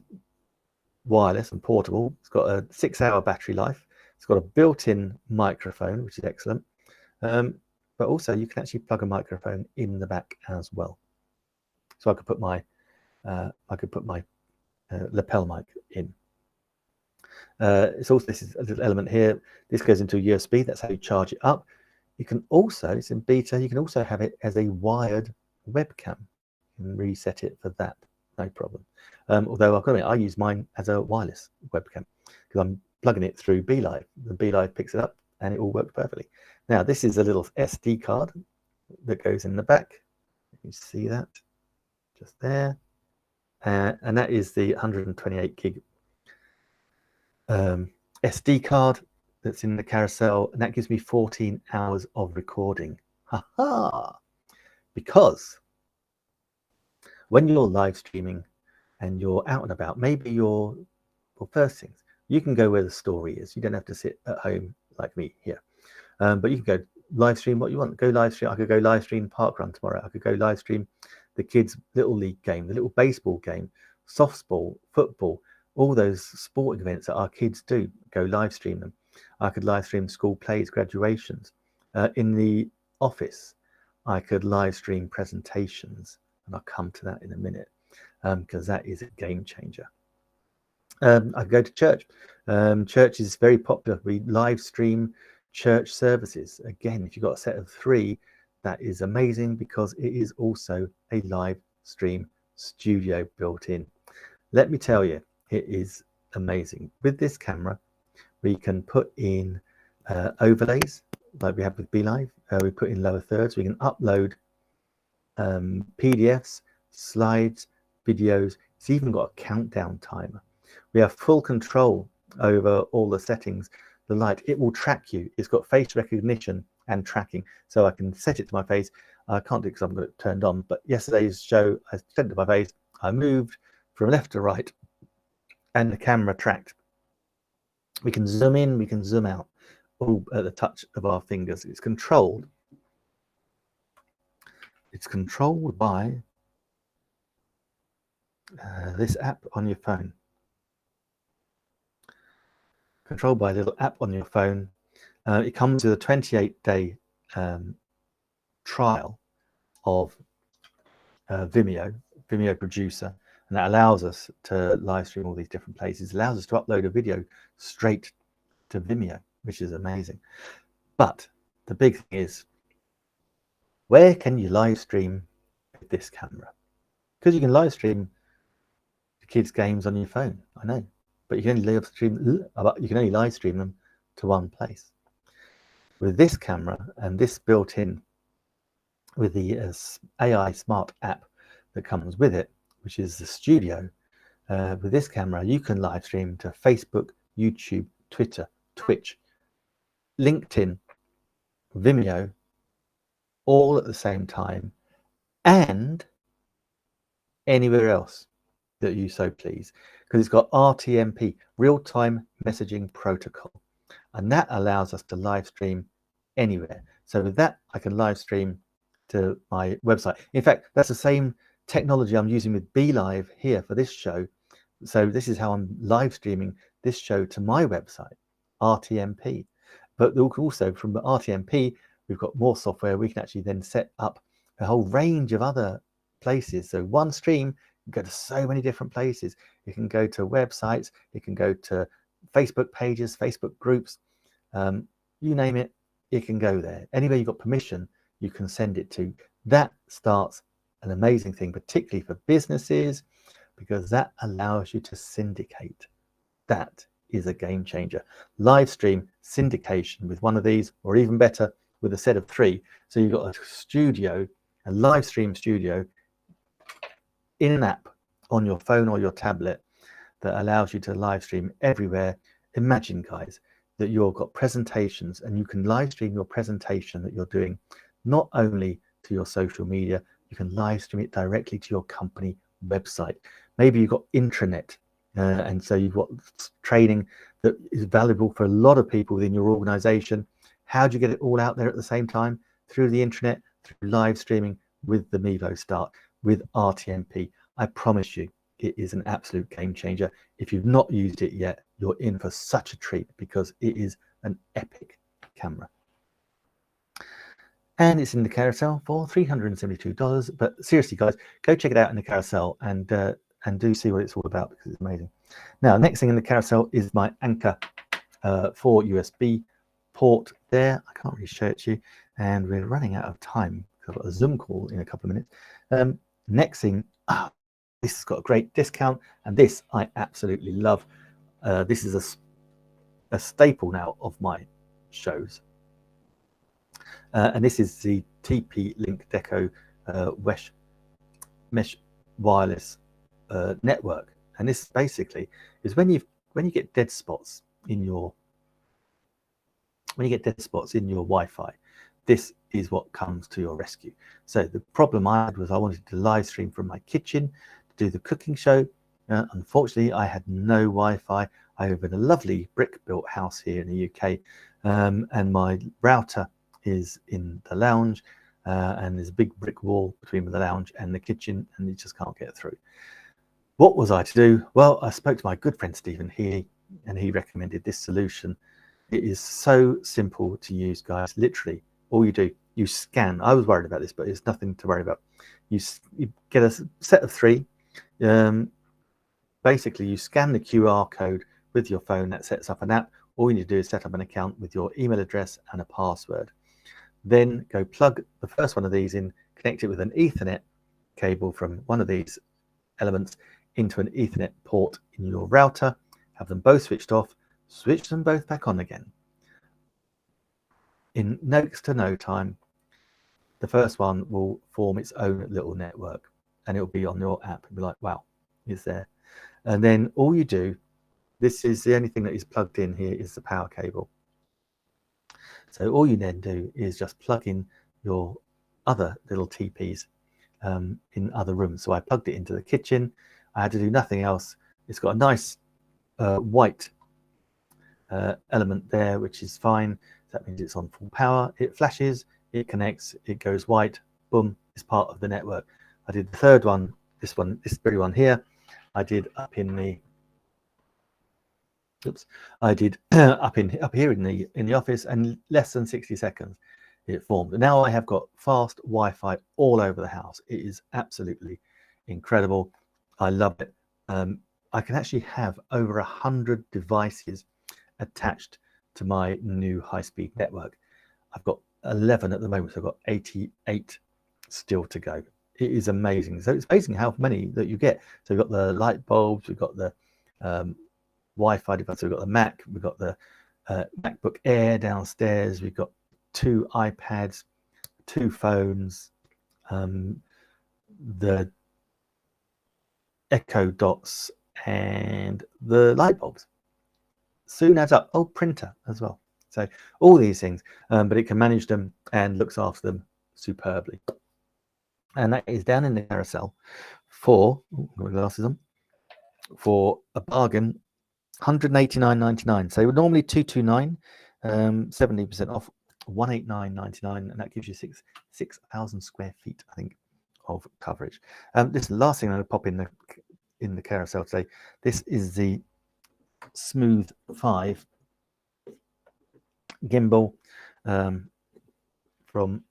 wireless and portable. It's got a 6-hour battery life. It's got a built-in microphone, which is excellent. But also you can actually plug a microphone in the back as well. So I could put my lapel mic in. It's also, this is a little element here. This goes into a USB. That's how you charge it up. You can also, it's in beta, you can also have it as a wired webcam. You can reset it for that, no problem. Although I've got to admit, I use mine as a wireless webcam because I'm plugging it through BeLive. The BeLive picks it up and it all works perfectly. Now this is a little SD card that goes in the back. You see that just there. And that is the 128 gig SD card that's in the carousel, and that gives me 14 hours of recording. Because when you're live streaming and you're out and about, maybe well, first things, you can go where the story is. You don't have to sit at home like me here, but you can go live stream what you want. Go live stream. I could go live stream parkrun tomorrow. I could go live stream the kids' little league game, the little baseball game, softball, football, all those sporting events that our kids do. Go live stream them. I could live stream school plays, graduations. In the office, I could live stream presentations, and I'll come to that in a minute because that is a game changer. I could go to church. Church is very popular. We live stream church services. Again, if you've got a set of 3, that is amazing because it is also a live stream studio built in. Let me tell you, it is amazing. With this camera, we can put in overlays like we have with BeLive. We put in lower thirds. We can upload PDFs, slides, videos. It's even got a countdown timer. We have full control over all the settings. The light, it will track you. It's got face recognition and tracking, so I can set it to my face. I can't do it because I've got it turned on, but yesterday's show, I set it to my face, I moved from left to right, and the camera tracked. We can zoom in, we can zoom out, all at the touch of our fingers. It's controlled by this app on your phone. Controlled by a little app on your phone. It comes with a 28-day trial of Vimeo Producer, and that allows us to live stream all these different places. It allows us to upload a video straight to Vimeo, which is amazing. But the big thing is, where can you live stream with this camera? Because you can live stream the kids' games on your phone, I know, but you can only live stream them to one place. With this camera and this built in with the AI smart app that comes with it, which is the studio, with this camera you can live stream to Facebook, YouTube, Twitter, Twitch, LinkedIn, Vimeo, all at the same time, and anywhere else that you so please, because it's got RTMP, real-time messaging protocol, and that allows us to live stream anywhere. So with that, I can live stream to my website. In fact, that's the same technology I'm using with BeLive here for this show, So this is how I'm live streaming this show to my website, RTMP. But also from the RTMP, we've got more software. We can actually then set up a whole range of other places. So one stream can go to so many different places. It can go to websites. It can go to Facebook pages, Facebook groups. You name it, it can go there. Anywhere you've got permission, you can send it to. That starts an amazing thing, particularly for businesses, because that allows you to syndicate. That is a game changer. Live stream syndication with one of these, or even better, with a set of 3. So you've got a studio, a live stream studio in an app on your phone or your tablet that allows you to live stream everywhere. Imagine, guys, that you've got presentations and you can live stream your presentation that you're doing, not only to your social media, you can live stream it directly to your company website. Maybe you've got intranet, and so you've got training that is valuable for a lot of people within your organization. How do you get it all out there at the same time? Through the internet, through live streaming with the Mevo Start, with RTMP. I promise you, it is an absolute game changer. If you've not used it yet, you're in for such a treat, because it is an epic camera. And it's in the carousel for $372. But seriously, guys, go check it out in the carousel and do see what it's all about, because it's amazing. Now, next thing in the carousel is my Anker 4 USB port there. I can't really show it to you, and we're running out of time because I've got a Zoom call in a couple of minutes. Next thing, this has got a great discount, and this I absolutely love. This is a staple now of my shows. And this is the TP-Link Deco mesh wireless network. And this basically is when you get dead spots in your Wi-Fi, this is what comes to your rescue. So the problem I had was I wanted to live stream from my kitchen to do the cooking show. Unfortunately, I had no Wi-Fi. I live in a lovely brick-built house here in the UK, and my router is in the lounge, and there's a big brick wall between the lounge and the kitchen, and you just can't get through. What was I to do? Well, I spoke to my good friend Stephen Healy, and he recommended this solution. It is so simple to use, guys. Literally, all you do, you scan. I was worried about this, but it's nothing to worry about. You get a set of 3. Basically, you scan the QR code with your phone. That sets up an app. All you need to do is set up an account with your email address and a password. Then go plug the first one of these in, connect it with an Ethernet cable from one of these elements into an Ethernet port in your router, have them both switched off, switch them both back on again. In next to no time, the first one will form its own little network, and it'll be on your app. It'll be like, wow, it's there. And then all you do, this is the only thing that is plugged in here, is the power cable. So all you then do is just plug in your other little TPs in other rooms. So I plugged it into the kitchen. I had to do nothing else. It's got a nice white element there, which is fine. That means it's on full power. It flashes, it connects, it goes white, boom, it's part of the network. I did the third one, this very one here. I did up in the I did up here in the office, and less than 60 seconds it formed. And now I have got fast Wi-Fi all over the house. It is absolutely incredible. I love it. I can actually have over 100 devices attached to my new high-speed network. I've got 11 at the moment, so I've got 88 still to go. It is amazing. So it's amazing how many that you get. So we've got the light bulbs, we've got the Wi-Fi device, we've got the Mac, we've got the MacBook Air downstairs, we've got 2 iPads, 2 phones, the Echo Dots, and the light bulbs. Soon adds up. Oh, printer as well. So all these things, but it can manage them and looks after them superbly. And that is down in the carousel for, got my glasses on, for a bargain, $189.99. So normally $229, 70% off, $189.99, and that gives you 6,000 square feet, I think, of coverage. This is the last thing I'm going to pop in in the carousel today. This is the Smooth 5 gimbal from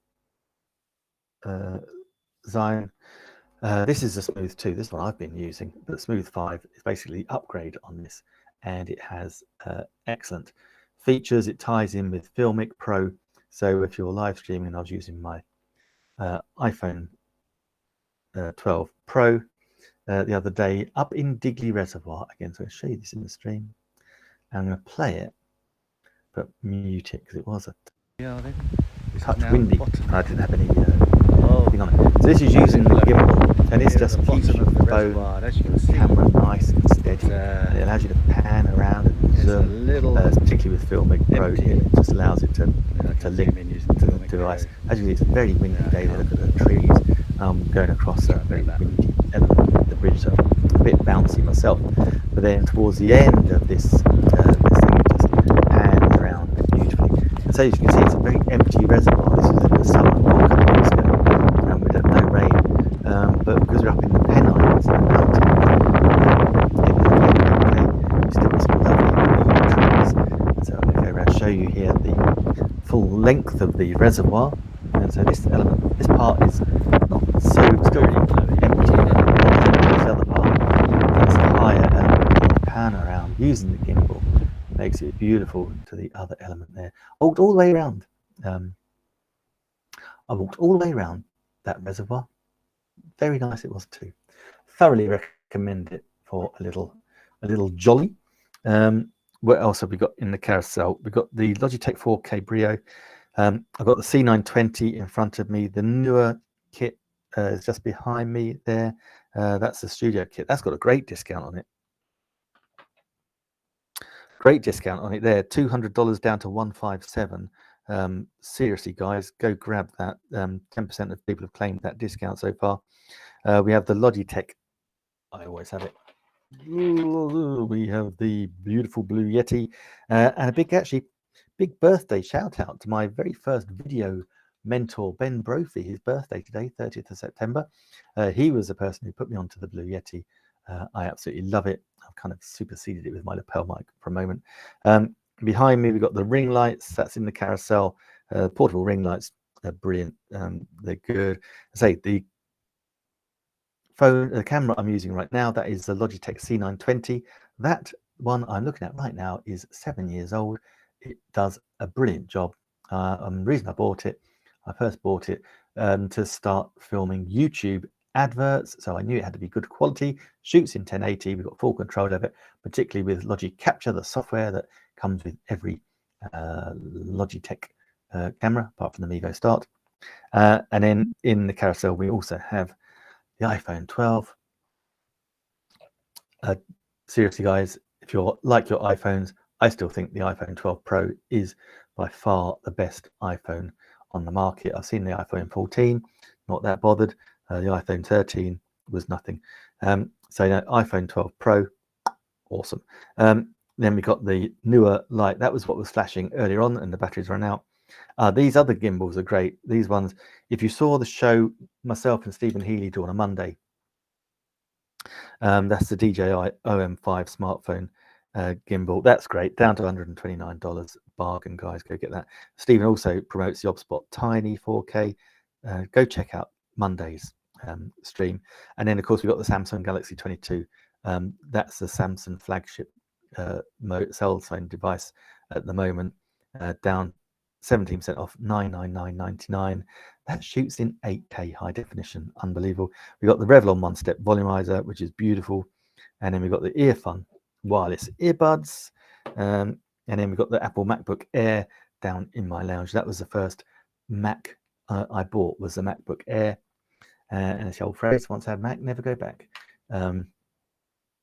Zion. This is a Smooth 2. This is what I've been using, but Smooth 5 is basically upgrade on this, and it has excellent features. It ties in with Filmic Pro, so if you're live streaming, I was using my iPhone 12 Pro the other day up in Digley Reservoir again. So I'll show you this in the stream. I'm going to play it, but mute it because it was a touch windy. I didn't have any thing on it. So this is using the gimbal, and it's just keeps your phone camera nice and steady. And it allows you to pan around and zoom, particularly with Filmic Pro. It just allows it to link to the device. As you see, it's a very windy day. Look at the trees. Going across a very windy element. The bridge, so a bit bouncy myself. But then towards the end of this thing, it just pans around beautifully. And so as you can see, it's a very empty reservoir. This was in the summer a couple of weeks ago. We had no rain, but because we're up in the Pennines, in the mountains, we still got some lovely green trees. So I'm going to go around and show you here the full length of the reservoir. And so this element, this part is not so still empty. This other part, this higher element, you pan around using the gimbal, makes it beautiful to the other element there. I walked all the way around. That reservoir. Very nice it was too. Thoroughly recommend it for a little jolly. What else have we got in the carousel? We've got the Logitech 4K Brio. I've got the C920 in front of me. The newer kit is just behind me there. That's the studio kit. That's got a great discount on it. Great discount on it there. $200 down to $157. Seriously, guys, go grab that. 10% of people have claimed that discount so far. We have the Logitech. I always have it. We have the beautiful Blue Yeti, and a big birthday shout out to my very first video mentor, Ben Brophy. His birthday today, 30th of September. He was the person who put me onto the Blue Yeti. I absolutely love it. I've kind of superseded it with my lapel mic for a moment. Behind me, we've got the ring lights. That's in the carousel. Portable ring lights are brilliant. They're good. I say the camera I'm using right now, that is the Logitech C920. That one I'm looking at right now is 7 years old. It does a brilliant job. The reason I first bought it to start filming YouTube adverts, so I knew it had to be good quality. Shoots in 1080. We've got full control of it, particularly with Logic Capture, the software that comes with every Logitech camera, apart from the Mevo Start. And then in the carousel, we also have the iPhone 12. Seriously, guys, if you're like your iPhones, I still think the iPhone 12 Pro is by far the best iPhone on the market. I've seen the iPhone 14, not that bothered. The iPhone 13 was nothing. So iPhone 12 Pro, awesome. Then we got the newer light. That was what was flashing earlier on, and the batteries ran out. These other gimbals are great. These ones, if you saw the show myself and Stephen Healy do on a Monday, that's the DJI OM5 smartphone gimbal. That's great. Down to $129. Bargain, guys. Go get that. Stephen also promotes the OBSPOT Tiny 4K. Go check out Monday's stream. And then, of course, we've got the Samsung Galaxy 22. That's the Samsung flagship cell phone device at the moment. Down 17% off, $999.99. That shoots in 8K high definition. Unbelievable. We got the Revlon One Step Volumizer, which is beautiful. And then we've got the Earfun wireless earbuds. And then we've got the Apple MacBook Air down in my lounge. That was the first Mac I bought, was the MacBook Air. And it's the old phrase, once I had Mac, never go back. It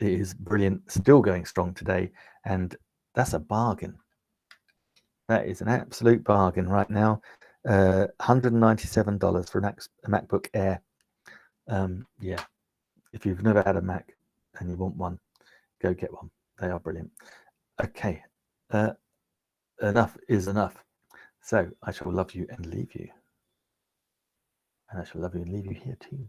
is brilliant, still going strong today. And that's a bargain. That is an absolute bargain right now. $197 for a MacBook Air. Yeah, if you've never had a Mac and you want one, go get one. They are brilliant. Okay, enough is enough. So I shall love you and leave you. And I shall love you and leave you here too.